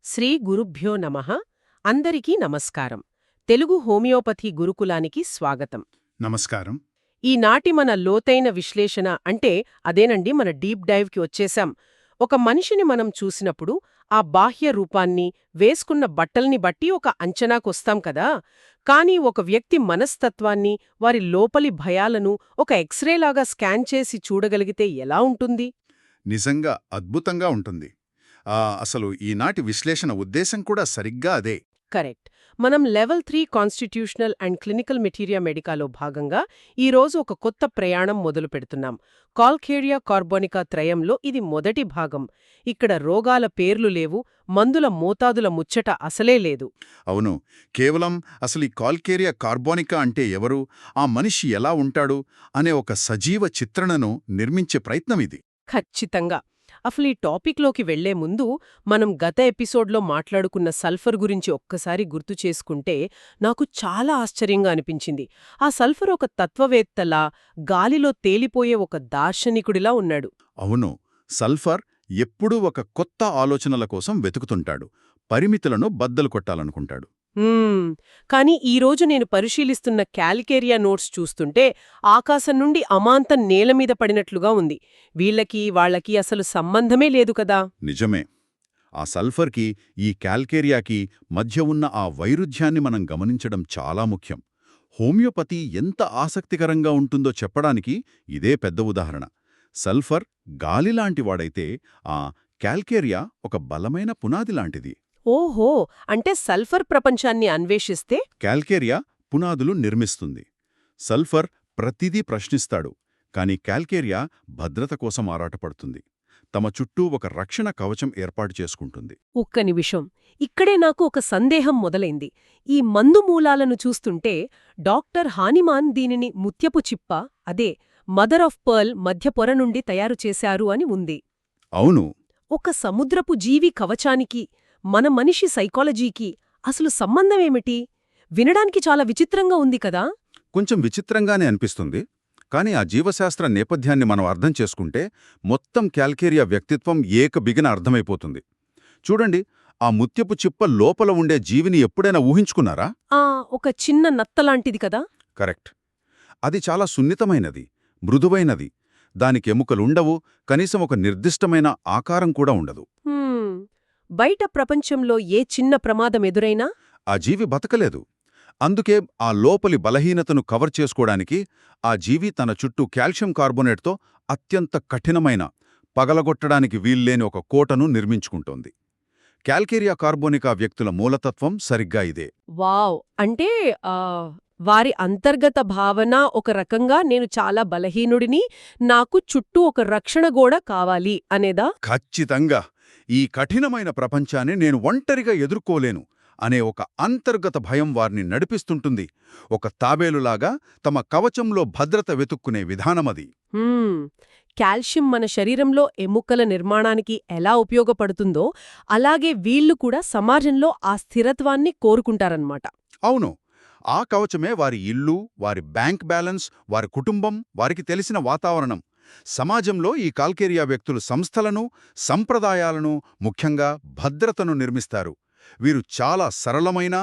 శ్రీ గురుభ్యో నమః. అందరికీ నమస్కారం. తెలుగు హోమియోపతి గురుకులానికి స్వాగతం. నమస్కారం. ఈనాటి మన లోతైన విశ్లేషణ అంటే అదేనండి, మన డీప్ డైవ్కి వచ్చేశాం. ఒక మనిషిని మనం చూసినప్పుడు ఆ బాహ్య రూపాన్ని, వేసుకున్న బట్టల్ని బట్టి ఒక అంచనాకొస్తాం కదా. కానీ ఒక వ్యక్తి మనస్తత్వాన్ని, వారి లోపలి భయాలను ఒక ఎక్స్రేలాగా స్కాన్ చేసి చూడగలిగితే ఎలా ఉంటుంది? నిజంగా అద్భుతంగా ఉంటుంది. అసలు ఈనాటి విశ్లేషణ ఉద్దేశం కూడా సరిగ్గా అదే. కరెక్ట్. మనం level 3 constitutional and clinical materia మెడికాలో భాగంగా ఈరోజు ఒక కొత్త ప్రయాణం మొదలు పెడుతున్నాం. కాల్కేరియా కార్బోనికా త్రయంలో ఇది మొదటి భాగం. ఇక్కడ రోగాల పేర్లు లేవు, మందుల మోతాదుల ముచ్చట అసలే లేదు. అవును, కేవలం అసలు ఈ కాల్కేరియా కార్బోనికా అంటే ఎవరు, ఆ మనిషి ఎలా ఉంటాడు అనే ఒక సజీవ చిత్రణను నిర్మించే ప్రయత్నం ఇది. ఖచ్చితంగా. అసలు ఈ టాపిక్లోకి వెళ్లే ముందు మనం గత ఎపిసోడ్లో మాట్లాడుకున్న సల్ఫర్ గురించి ఒక్కసారి గుర్తు చేసుకుంటే నాకు చాలా ఆశ్చర్యంగా అనిపించింది. ఆ సల్ఫర్ ఒక తత్వవేత్తలా, గాలిలో తేలిపోయే ఒక దార్శనికుడిలా ఉన్నాడు. అవును, సల్ఫర్ ఎప్పుడూ ఒక కొత్త ఆలోచనల కోసం వెతుకుతుంటాడు, పరిమితులను బద్దలు కొట్టాలనుకుంటాడు. కానీ ఈరోజు నేను పరిశీలిస్తున్న కాల్కేరియా నోట్స్ చూస్తుంటే ఆకాశం నుండి అమాంతం నేలమీద పడినట్లుగా ఉంది. వాళ్ళకి అసలు సంబంధమే లేదు కదా. నిజమే. ఆ సల్ఫర్కి, ఈ కాల్కేరియాకి మధ్య ఉన్న ఆ వైరుధ్యాన్ని మనం గమనించడం చాలా ముఖ్యం. హోమియోపతి ఎంత ఆసక్తికరంగా ఉంటుందో చెప్పడానికి ఇదే పెద్ద ఉదాహరణ. సల్ఫర్ గాలిలాంటివాడైతే ఆ కాల్కేరియా ఒక బలమైన పునాదిలాంటిది. ఓహో, అంటే సల్ఫర్ ప్రపంచాన్ని అన్వేషిస్తే కాల్కేరియా పునాదులు నిర్మిస్తుంది. సల్ఫర్ ప్రతిదీ ప్రశ్నిస్తాడు, కాని కాల్కేరియా భద్రత కోసం ఆరాటపడుతుంది. తమ చుట్టూ ఒక రక్షణ కవచం ఏర్పాటు చేసుకుంటుంది. ఒక్క నిమిషం, ఇక్కడే నాకు ఒక సందేహం మొదలైంది. ఈ మందు మూలాలను చూస్తుంటే డాక్టర్ హానిమాన్ దీనిని ముత్యపు చిప్ప, అదే మదర్ ఆఫ్ పర్ల్ మధ్య పొర నుండి తయారు చేశారు అని ఉంది. అవును. ఒక సముద్రపు జీవి కవచానికి, మన మనిషి సైకాలజీకి అసలు సంబంధమేమిటి? వినడానికి చాలా విచిత్రంగా ఉంది కదా. కొంచెం విచిత్రంగానే అనిపిస్తుంది, కాని ఆ జీవశాస్త్ర నేపథ్యాన్ని మనం అర్థం చేసుకుంటే మొత్తం కాల్కేరియా వ్యక్తిత్వం ఏకబిగిన అర్థమైపోతుంది. చూడండి, ఆ ముత్యపు చిప్ప లోపల ఉండే జీవిని ఎప్పుడైనా ఊహించుకున్నారా? ఒక చిన్న నత్తలాంటిది కదా. కరెక్ట్. అది చాలా సున్నితమైనది, మృదువైనది. దానికి ఎముకలుండవు, కనీసం ఒక నిర్దిష్టమైన ఆకారం కూడా ఉండదు. బయట ప్రపంచంలో ఏ చిన్న ప్రమాదం ఎదురైనా ఆ జీవి బతకలేదు. అందుకే ఆ లోపలి బలహీనతను కవర్ చేసుకోవడానికి ఆ జీవి తన చుట్టూ కాల్షియం కార్బోనేట్తో అత్యంత కఠినమైన, పగలగొట్టడానికి వీల్లేని ఒక కోటను నిర్మించుకుంటోంది. కాల్కేరియా కార్బోనికా వ్యక్తుల మూలతత్వం సరిగ్గా ఇదే. వావ్! అంటే వారి అంతర్గత భావన ఒక రకంగా నేను చాలా బలహీనుడిని, నాకు చుట్టూ ఒక రక్షణ గోడ కావాలి అనేదా? ఖచ్చితంగా. ఈ కఠినమైన ప్రపంచాన్ని నేను ఒంటరిగా ఎదుర్కోలేను అనే ఒక అంతర్గత భయం వారిని నడిపిస్తుంటుంది. ఒక తాబేలులాగా తమ కవచంలో భద్రత వెతుక్కునే విధానమది. కాల్షియం మన శరీరంలో ఎముకల నిర్మాణానికి ఎలా ఉపయోగపడుతుందో అలాగే వీళ్లు కూడా సమాజంలో ఆ స్థిరత్వాన్ని కోరుకుంటారన్నమాట. అవును, ఆ కవచమే వారి ఇల్లు, వారి బ్యాంక్ బ్యాలెన్స్, వారి కుటుంబం, వారికి తెలిసిన వాతావరణం. సమాజంలో ఈ కాల్కేరియా వ్యక్తులు సంస్థలను, సంప్రదాయాలను, ముఖ్యంగా భద్రతను నిర్మిస్తారు. వీరు చాలా సరళమైన,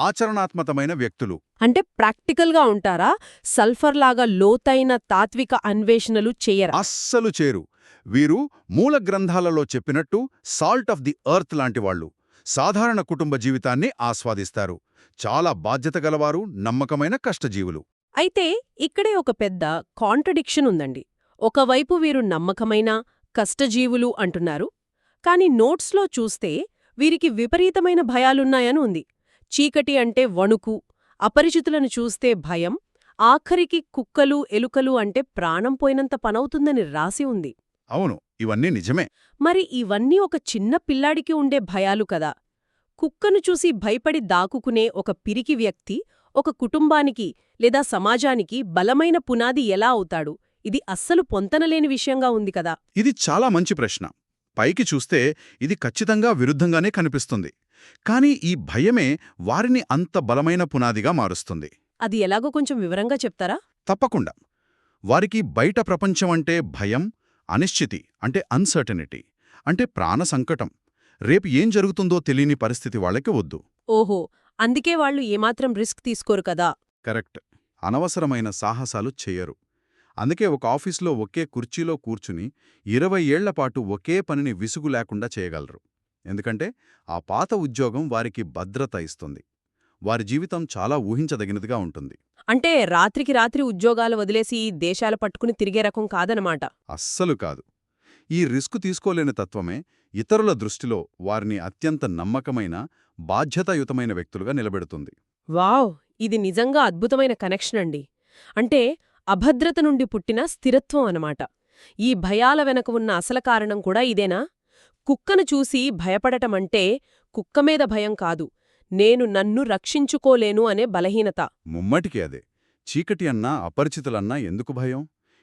ఆచరణాత్మకమైన వ్యక్తులు. అంటే ప్రాక్టికల్గా ఉంటారా? సల్ఫర్లాగా లోతైన తాత్విక అన్వేషణలు చెయ్యరా? అస్సలు చేరు. వీరు మూల గ్రంథాలలో చెప్పినట్టు సాల్ట్ ఆఫ్ ది ఎర్త్ లాంటివాళ్లు. సాధారణ కుటుంబ జీవితాన్ని ఆస్వాదిస్తారు. చాలా బాధ్యత గలవారు, నమ్మకమైన కష్టజీవులు. అయితే ఇక్కడే ఒక పెద్ద కాంట్రడిక్షన్ ఉందండి. ఒకవైపు వీరు నమ్మకమైన కష్టజీవులు అంటున్నారు, కాని నోట్స్లో చూస్తే వీరికి విపరీతమైన భయాలున్నాయని ఉంది. చీకటి అంటే వణుకు, అపరిచితులను చూస్తే భయం, ఆఖరికి కుక్కలు, ఎలుకలు అంటే ప్రాణం పోయినంత పనవుతుందని రాసి ఉంది. అవును, ఇవన్నీ నిజమే. మరి ఇవన్నీ ఒక చిన్న పిల్లాడికి ఉండే భయాలు కదా. కుక్కను చూసి భయపడి దాక్కునే ఒక పిరికి వ్యక్తి ఒక కుటుంబానికి లేదా సమాజానికి బలమైన పునాది ఎలా అవుతాడు? ఇది అస్సలు పొంతనలేని విషయంగా ఉంది కదా. ఇది చాలా మంచి ప్రశ్న. పైకి చూస్తే ఇది ఖచ్చితంగా విరుద్ధంగానే కనిపిస్తుంది. కాని ఈ భయమే వారిని అంత బలమైన పునాదిగా మారుస్తుంది. అది ఎలాగో కొంచెం వివరంగా చెప్తారా? తప్పకుండా. వారికి బయట ప్రపంచం అంటే భయం, అనిశ్చితి అంటే అన్సర్టనిటీ, అంటే ప్రాణ సంకటం. రేపు ఏం జరుగుతుందో తెలియని పరిస్థితి వాళ్ళకి వద్దు. ఓహో, అందుకే వాళ్ళు ఏమాత్రం రిస్క్ తీసుకోరు కదా. కరెక్ట్. అనవసరమైన సాహసాలు చెయ్యరు. అందుకే ఒక ఆఫీస్లో ఒకే కుర్చీలో కూర్చుని 20 ఏళ్లపాటు ఒకే పనిని విసుగు లేకుండా చేయగలరు. ఎందుకంటే ఆ పాత ఉద్యోగం వారికి భద్రత ఇస్తుంది. వారి జీవితం చాలా ఊహించదగినదిగా ఉంటుంది. అంటే రాత్రికి రాత్రి ఉద్యోగాలు వదిలేసి దేశాలు పట్టుకుని తిరిగే రకం కాదనమాట. అస్సలు కాదు. ఈ రిస్క్ తీసుకోలేని తత్వమే ఇతరుల దృష్టిలో వారిని అత్యంత నమ్మకమైన, బాధ్యతాయుతమైన వ్యక్తులుగా నిలబెడుతుంది. వావ్, ఇది నిజంగా అద్భుతమైన కనెక్షన్ అండి. అంటే అభద్రత నుండి పుట్టిన స్థిరత్వం అనమాట. ఈ భయాల వెనక ఉన్న అసలు కారణం కూడా ఇదేనా? కుక్కను చూసి భయపడటమంటే కుక్కమీద భయం కాదు, నేను నన్ను రక్షించుకోలేను అనే బలహీనత. ముమ్మటికి అదే. చీకటి అన్నా అపరిచితులన్నా ఎందుకు భయం?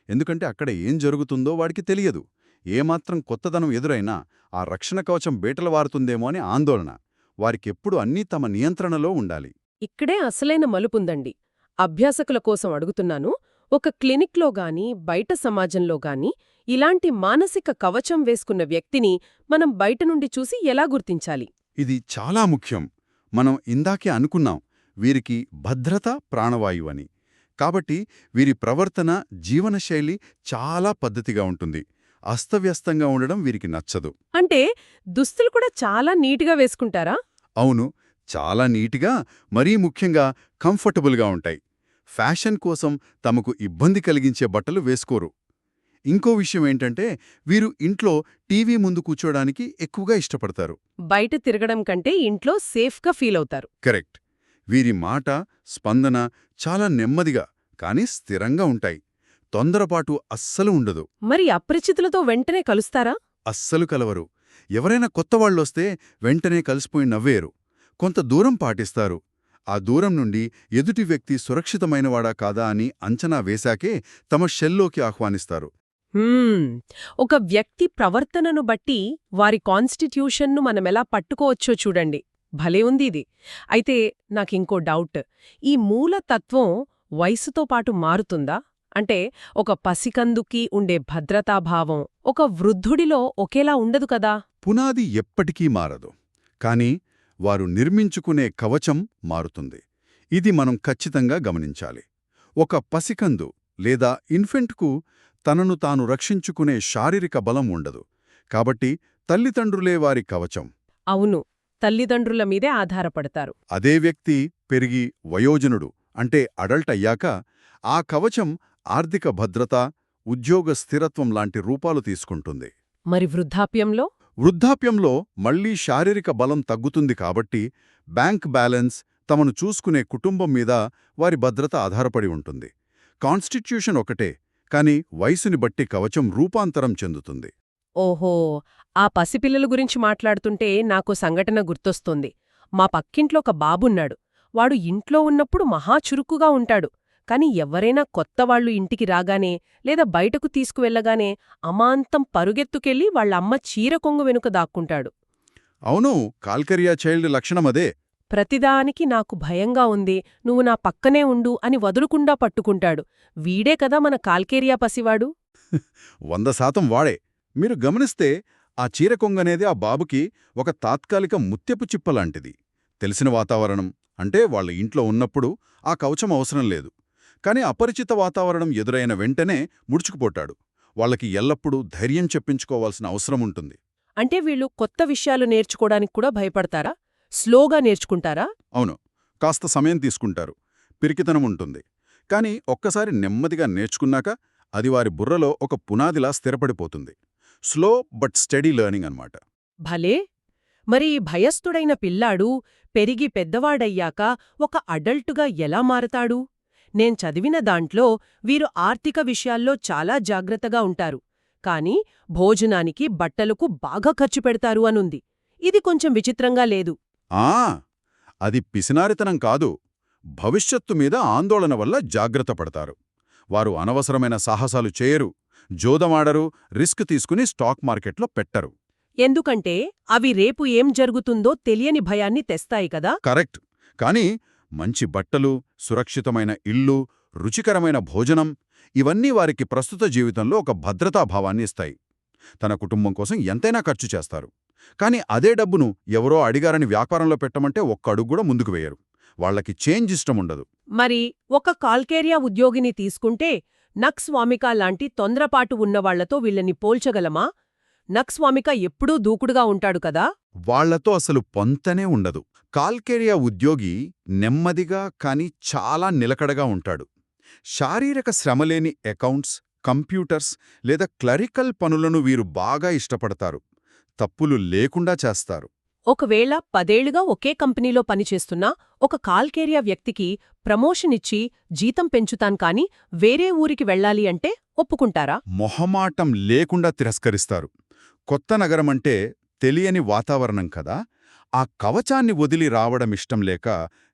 ఎందుకంటే అక్కడ ఏం జరుగుతుందో వాడికి తెలియదు. ఏమాత్రం కొత్తదనం ఎదురైనా ఆ రక్షణ కవచం బేటలవారుతుందేమో అని ఆందోళన. వారికెప్పుడు అన్నీ తమ నియంత్రణలో ఉండాలి. ఇక్కడే అసలైన మలుపుందండి. అభ్యాసకుల కోసం అడుగుతున్నాను, ఒక క్లినిక్లో గాని బయట సమాజంలో గాని ఇలాంటి మానసిక కవచం వేసుకున్న వ్యక్తిని మనం బయట నుండి చూసి ఎలా గుర్తించాలి? ఇది చాలా ముఖ్యం. మనం ఇందాకే అనుకున్నాం, వీరికి భద్రత ప్రాణవాయువు అని. కాబట్టి వీరి ప్రవర్తన, జీవనశైలి చాలా పద్ధతిగా ఉంటుంది. అస్తవ్యస్తంగా ఉండడం వీరికి నచ్చదు. అంటే దుస్తులు కూడా చాలా నీట్గా వేసుకుంటారా? అవును, చాలా నీటిగా, మరీ ముఖ్యంగా కంఫర్టబుల్గా ఉంటాయి. ఫ్యాషన్ కోసం తమకు ఇబ్బంది కలిగించే బట్టలు వేసుకోరు. ఇంకో విషయం ఏంటంటే, వీరు ఇంట్లో టీవీ ముందు కూర్చోడానికి ఎక్కువగా ఇష్టపడతారు. బయట తిరగడం కంటే ఇంట్లో సేఫ్గా ఫీల్ అవుతారు. కరెక్ట్. వీరి మాట, స్పందన చాలా నెమ్మదిగా కానీ స్థిరంగా ఉంటాయి. తొందరపాటు అస్సలు ఉండదు. మరి అపరిచితులతో వెంటనే కలుస్తారా? అస్సలు కలవరు. ఎవరైనా కొత్తవాళ్ళొస్తే వెంటనే కలిసిపోయి నవ్వేరు. కొంత దూరం పాటిస్తారు. ఆ దూరం నుండి ఎదుటి వ్యక్తి సురక్షితమైనవాడా కాదా అని అంచనా వేశాకే తమ షెల్లోకి ఆహ్వానిస్తారు. ఒక వ్యక్తి ప్రవర్తనను బట్టి వారి కాన్స్టిట్యూషన్ను మనమెలా పట్టుకోవచ్చో చూడండి. భలే ఉంది ఇది. అయితే నాకింకో డౌట్. ఈ మూలతత్వం వయసుతో పాటు మారుతుందా? అంటే ఒక పసికందుకి ఉండే భద్రతాభావం ఒక వృద్ధుడిలో ఒకేలా ఉండదు కదా. పునాది ఎప్పటికీ మారదు. కానీ వారు నిర్మించుకునే కవచం మారుతుంది. ఇది మనం ఖచ్చితంగా గమనించాలి. ఒక పసికందు లేదా ఇన్ఫెంట్కు తనను తాను రక్షించుకునే శారీరక బలం ఉండదు. కాబట్టి తల్లిదండ్రులే వారి కవచం. అవును, తల్లిదండ్రుల మీదే ఆధారపడతారు. అదే వ్యక్తి పెరిగి వయోజనుడు అంటే అడల్ట్ అయ్యాక ఆ కవచం ఆర్థిక భద్రత, ఉద్యోగ స్థిరత్వం లాంటి రూపాలు తీసుకుంటుంది. మరి వృద్ధాప్యంలో? వృద్ధాప్యంలో మళ్లీ శారీరక బలం తగ్గుతుంది. కాబట్టి బ్యాంక్ బ్యాలెన్స్, తమను చూసుకునే కుటుంబం మీద వారి భద్రత ఆధారపడి ఉంటుంది. కాన్స్టిట్యూషన్ ఒకటే, కాని వయసుని బట్టి కవచం రూపాంతరం చెందుతుంది. ఓహో, ఆ పసిపిల్లల గురించి మాట్లాడుతుంటే నాకు సంఘటన గుర్తొస్తోంది. మా పక్కింట్లో ఒక బాబున్నాడు. వాడు ఇంట్లో ఉన్నప్పుడు మహా చురుకుగా ఉంటాడు. కాని ఎవరైనా కొత్తవాళ్లు ఇంటికి రాగానే లేదా బయటకు తీసుకువెళ్లగానే అమాంతం పరుగెత్తుకెళ్లి వాళ్ళమ్మ చీర కొంగు వెనుక దాక్కుంటాడు. అవును, కాల్కరియా చైల్డ్ లక్షణమదే. ప్రతిదానికి నాకు భయంగా ఉంది, నువ్వు నా పక్కనే ఉండు అని వదులుకుండా పట్టుకుంటాడు. వీడే కదా మన కాల్కేరియా పసివాడు. 100% వాడే. మీరు గమనిస్తే ఆ చీరకొంగనేది ఆ బాబుకి ఒక తాత్కాలిక ముత్యపు చిప్పలాంటిది. తెలిసిన వాతావరణం అంటే వాళ్ళ ఇంట్లో ఉన్నప్పుడు ఆ కవచం అవసరం లేదు. కాని అపరిచిత వాతావరణం ఎదురైన వెంటనే ముడుచుకుపోతాడు. వాళ్ళకి ఎల్లప్పుడూ ధైర్యం చెప్పించుకోవాల్సిన అవసరముంటుంది. అంటే వీళ్ళు కొత్త విషయాలు నేర్చుకోవడానికి కూడా భయపడతారా? స్లోగా నేర్చుకుంటారా? అవును, కాస్త సమయం తీసుకుంటారు. పిరికితనం ఉంటుంది. కాని ఒక్కసారి నెమ్మదిగా నేర్చుకున్నాక అది వారి బుర్రలో ఒక పునాదిలా స్థిరపడిపోతుంది. స్లో బట్ స్టడీ లెర్నింగ్ అన్నమాట. భలే! మరి ఈ భయస్థుడైన పిల్లాడు పెరిగి పెద్దవాడయ్యాక ఒక అడల్టుగా ఎలా మారతాడు? నేను చదివిన దాంట్లో వీరు ఆర్థిక విషయాల్లో చాలా జాగ్రత్తగా ఉంటారు. కాని భోజనానికి, బట్టలకు బాగా ఖర్చు పెడతారు అనుంది. ఇది కొంచెం విచిత్రంగా లేదు? అది పిసినారితనం కాదు. భవిష్యత్తు మీద ఆందోళన వల్ల జాగ్రత్త పడతారు. వారు అనవసరమైన సాహసాలు చేయరు, జోదమాడరు, రిస్క్ తీసుకుని స్టాక్ మార్కెట్లో పెట్టరు. ఎందుకంటే అవి రేపు ఏం జరుగుతుందో తెలియని భయాన్ని తెస్తాయి కదా. కరెక్ట్. కాని మంచి బట్టలు, సురక్షితమైన ఇల్లు, రుచికరమైన భోజనం ఇవన్నీ వారికి ప్రస్తుత జీవితంలో ఒక భద్రతాభావాన్ని ఇస్తాయి. తన కుటుంబం కోసం ఎంతైనా ఖర్చు చేస్తారు. కానీ అదే డబ్బును ఎవరో అడిగారని వ్యాపారంలో పెట్టమంటే ఒక్క అడుగు కూడా ముందుకు వేయరు. వాళ్ళకి చేంజ్ ఇష్టముండదు. మరి ఒక కాల్కేరియా ఉద్యోగిని తీసుకుంటే నక్స్వామిక లాంటి తొందరపాటు ఉన్నవాళ్లతో వీళ్ళని పోల్చగలమా? నక్స్వామిక ఎప్పుడూ దూకుడుగా ఉంటాడు కదా. వాళ్లతో అసలు పొంతనే ఉండదు. కాల్కేరియా ఉద్యోగి నెమ్మదిగా కాని చాలా నిలకడగా ఉంటాడు. శారీరక శ్రమలేని అకౌంట్స్, కంప్యూటర్స్ లేదా క్లరికల్ పనులను వీరు బాగా ఇష్టపడతారు. తప్పులు లేకుండా చేస్తారు. ఒకవేళ 10 ఏళ్లుగా ఒకే కంపెనీలో పనిచేస్తున్నా ఒక కాల్కేరియా వ్యక్తికి ప్రమోషన్ ఇచ్చి జీతం పెంచుతాన్ కాని వేరే ఊరికి వెళ్ళాలి అంటే ఒప్పుకుంటారా? మొహమాటం లేకుండా తిరస్కరిస్తారు. కొత్త నగరమంటే తెలియని వాతావరణం కదా. ఆ కవచాన్ని వదిలి రావడమిష్టం లేక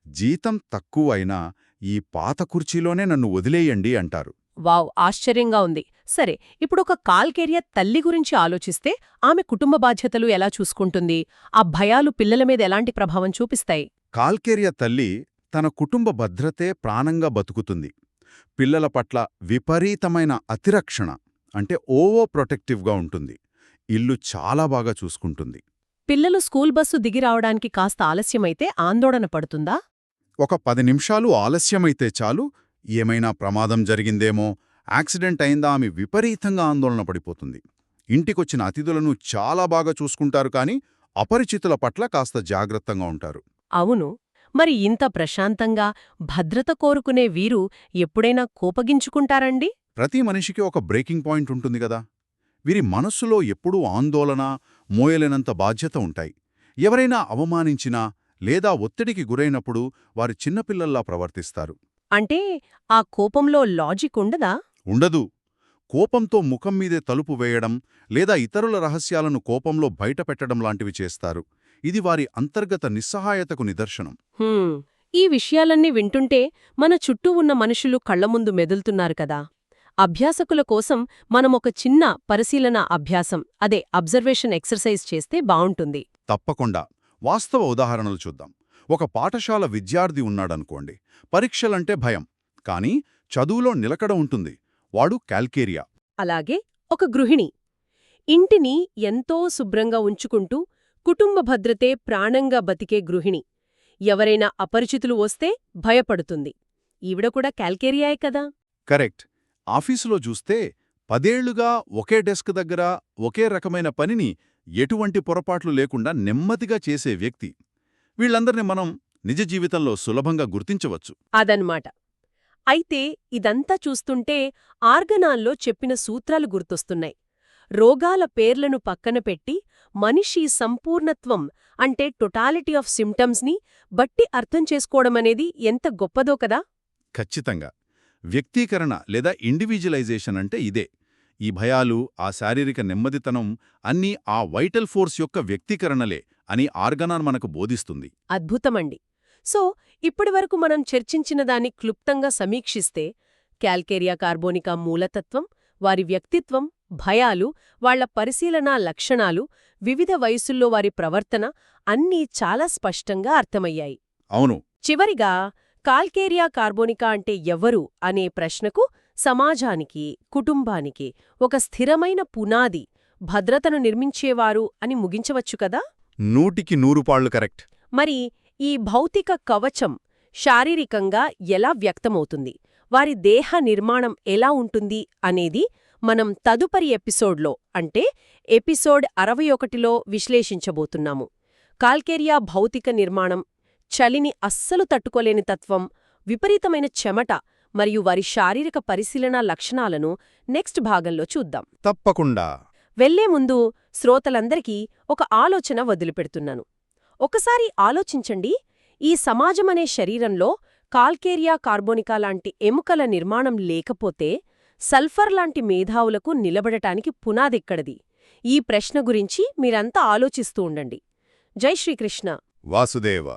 జీతం తక్కువైనా ఈ పాత కుర్చీలోనే నన్ను వదిలేయండి అంటారు. వావ్, ఆశ్చర్యంగా ఉంది. సరే, ఇప్పుడొక కాల్కేరియా తల్లి గురించి ఆలోచిస్తే ఆమె కుటుంబ బాధ్యతలు ఎలా చూసుకుంటుంది? ఆ భయాలు పిల్లల మీద ఎలాంటి ప్రభావం చూపిస్తాయి? కాల్కేరియా తల్లి తన కుటుంబ భద్రతే ప్రాణంగా బతుకుతుంది. పిల్లల పట్ల విపరీతమైన అతిరక్షణ అంటే ఓవర్ ప్రొటెక్టివ్గా ఉంటుంది. ఇల్లు చాలా బాగా చూసుకుంటుంది. పిల్లలు స్కూల్ బస్సు దిగి రావడానికి కాస్త ఆలస్యమైతే ఆందోళన పడుతుందా? ఒక 10 నిమిషాలు ఆలస్యమైతే చాలు, ఏమైనా ప్రమాదం జరిగిందేమో, యాక్సిడెంట్ అయిందా ఆమె విపరీతంగా ఆందోళన పడిపోతుంది. ఇంటికొచ్చిన అతిథులను చాలా బాగా చూసుకుంటారు కానీ అపరిచితుల పట్ల కాస్త జాగ్రత్తగా ఉంటారు. అవును. మరి ఇంత ప్రశాంతంగా భద్రత కోరుకునే వీరు ఎప్పుడైనా కోపగించుకుంటారండి? ప్రతి మనిషికి ఒక బ్రేకింగ్ పాయింట్ ఉంటుంది గదా. వీరి మనస్సులో ఎప్పుడూ ఆందోళన, మోయలేనంత బాధ్యత ఉంటాయి. ఎవరైనా అవమానించినా లేదా ఒత్తిడికి గురైనప్పుడు వారి చిన్నపిల్లల్లా ప్రవర్తిస్తారు. అంటే ఆ కోపంలో లాజిక్ ఉండదా? ఉండదు. కోపంతో ముఖం మీదే తలుపు వేయడం లేదా ఇతరుల రహస్యాలను కోపంలో బయటపెట్టడం లాంటివి చేస్తారు. ఇది వారి అంతర్గత నిస్సహాయతకు నిదర్శనం. ఈ విషయాలన్నీ వింటుంటే మన చుట్టూ ఉన్న మనుషులు కళ్లముందు మెదులుతున్నారు కదా. అభ్యాసకుల కోసం మనమొక చిన్న పరిశీలన అభ్యాసం, అదే అబ్జర్వేషన్ ఎక్సర్సైజ్ చేస్తే బావుంటుంది. తప్పకుండా. వాస్తవ ఉదాహరణలు చూద్దాం. ఒక పాఠశాల విద్యార్థి ఉన్నాడనుకోండి. పరీక్షలంటే భయం, కానీ చదువులో నిలకడ ఉంటుంది. వాడు కాల్కేరియా. అలాగే ఒక గృహిణి ఇంటిని ఎంతో శుభ్రంగా ఉంచుకుంటూ కుటుంబ భద్రతే ప్రాణంగా బతికే గృహిణి. ఎవరైనా అపరిచితులు వస్తే భయపడుతుంది. ఈవిడ కూడా కాల్కేరియాయే కదా. కరెక్ట్. ఆఫీసులో చూస్తే 10 ఏళ్లుగా ఒకే డెస్క్ దగ్గర ఒకే రకమైన పనిని ఎటువంటి పొరపాట్లు లేకుండా నెమ్మదిగా చేసే వ్యక్తి. వీళ్లందర్నీ మనం నిజ జీవితంలో సులభంగా గుర్తించవచ్చు. అదన్మాట. అయితే ఇదంతా చూస్తుంటే ఆర్గనాల్లో చెప్పిన సూత్రాలు గుర్తొస్తున్నాయి. రోగాల పేర్లను పక్కన పెట్టి మనిషి సంపూర్ణత్వం అంటే టొటాలిటీ ఆఫ్ సిమ్టమ్స్ని బట్టి అర్థం చేసుకోవడమనేది ఎంత గొప్పదో కదా. ఖచ్చితంగా. వ్యక్తీకరణ లేదా ఇండివిజువలైజేషన్ అంటే ఇదే. ఈ భయాలు, ఆ శారీరక నెమ్మదితనం అన్నీ ఆ వైటల్ ఫోర్స్ యొక్క వ్యక్తీకరణలే అని ఆర్గనాన్ మనకు బోధిస్తుంది. అద్భుతమండి. సో, ఇప్పటివరకు మనం చర్చించిన దాన్ని క్లుప్తంగా సమీక్షిస్తే కాల్కేరియా కార్బోనికా మూలతత్వం, వారి వ్యక్తిత్వం, భయాలు, వాళ్ల పరిశీలనా లక్షణాలు, వివిధ వయసుల్లో వారి ప్రవర్తన అన్నీ చాలా స్పష్టంగా అర్థమయ్యాయి. అవును. చివరిగా కాల్కేరియా కార్బోనికా అంటే ఎవరు అనే ప్రశ్నకు సమాజానికి, కుటుంబానికి ఒక స్థిరమైన పునాది, భద్రతను నిర్మించేవారు అని ముగించవచ్చు కదా. 100కి 100 పాళ్ళు కరెక్ట్. మరి ఈ భౌతిక కవచం శారీరకంగా ఎలా వ్యక్తమవుతుంది, వారి దేహ నిర్మాణం ఎలా ఉంటుంది అనేది మనం తదుపరి ఎపిసోడ్లో అంటే ఎపిసోడ్ 61లో విశ్లేషించబోతున్నాము. కాల్కేరియా భౌతిక నిర్మాణం, చలిని అస్సలు తట్టుకోలేని తత్వం, విపరీతమైన చెమట మరియు వారి శారీరక పరిశీలనా లక్షణాలను నెక్స్ట్ భాగంలో చూద్దాం. తప్పకుండా. వెళ్లే ముందు శ్రోతలందరికీ ఒక ఆలోచన వదిలిపెడుతున్నాను. ఒకసారి ఆలోచించండి, ఈ సమాజమనే శరీరంలో కాల్కేరియా కార్బోనికా లాంటి ఎముకల నిర్మాణం లేకపోతే సల్ఫర్ లాంటి మేధావులకు నిలబడటానికి పునాదెక్కడది? ఈ ప్రశ్న గురించి మీరంతా ఆలోచిస్తూ ఉండండి. జై శ్రీకృష్ణ. వాసుదేవ.